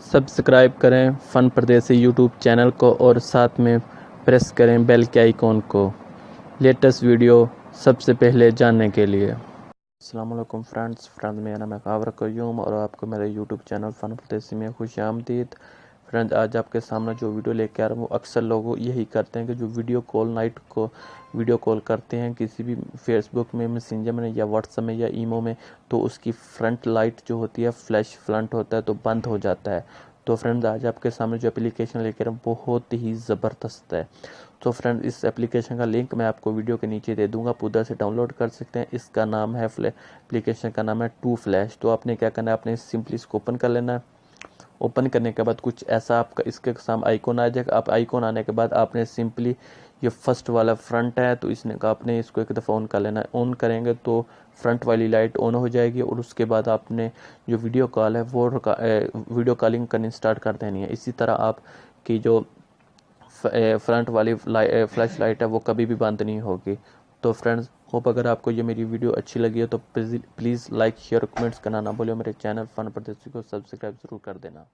Subscribe करें फ़न परदेसी YouTube channel को और साथ में प्रेस करें बेल के आइकॉन को लेटेस्ट वीडियो सबसे पहले जानने के लिए। अस्सलाम वालेकुम फ्रेंड्स, मेरा नाम है कावर कयूम और आपको मेरे यूट्यूब चैनल फ़न परदेसी में खुश आमदीद। फ्रेंड्स, आज आपके सामने जो वीडियो लेके आ रहा हूँ वो अक्सर लोग यही करते हैं कि जो वीडियो कॉल नाइट को वीडियो कॉल करते हैं किसी भी फेसबुक में, मैसेंजर में या व्हाट्सएप में या ईमो में, तो उसकी फ्रंट लाइट जो होती है, फ्लैश फ्रंट होता है तो बंद हो जाता है। तो फ्रेंड्स, आज आपके सामने जो एप्लीकेशन लेकर बहुत ही ज़बरदस्त है। तो फ्रेंड्स, इस एप्लीकेशन का लिंक मैं आपको वीडियो के नीचे दे दूंगा, आप उधर से डाउनलोड कर सकते हैं। इसका नाम है एप्लीकेशन का नाम है टू फ्लैश। तो आपने क्या करना है, आपने सिंपली इसको ओपन कर लेना है। ओपन करने के बाद कुछ ऐसा आपका इसके सामने आइकॉन आ जाएगा। आप आइकॉन आने के बाद आपने सिंपली ये फर्स्ट वाला फ्रंट है तो इसने का आपने इसको एक दफ़ा ऑन कर लेना है। ऑन करेंगे तो फ्रंट वाली लाइट ऑन हो जाएगी और उसके बाद आपने जो वीडियो कॉल है वो वीडियो कॉलिंग करनी स्टार्ट कर देनी है। इसी तरह आपकी जो फ्रंट वाली फ्लैश लाइट है वो कभी भी बंद नहीं होगी। तो फ्रेंड्स, होप अगर आपको ये मेरी वीडियो अच्छी लगी है तो प्लीज़ लाइक शेयर कमेंट्स करना ना भूलिए। मेरे चैनल फन परदेसी को सब्सक्राइब ज़रूर कर देना।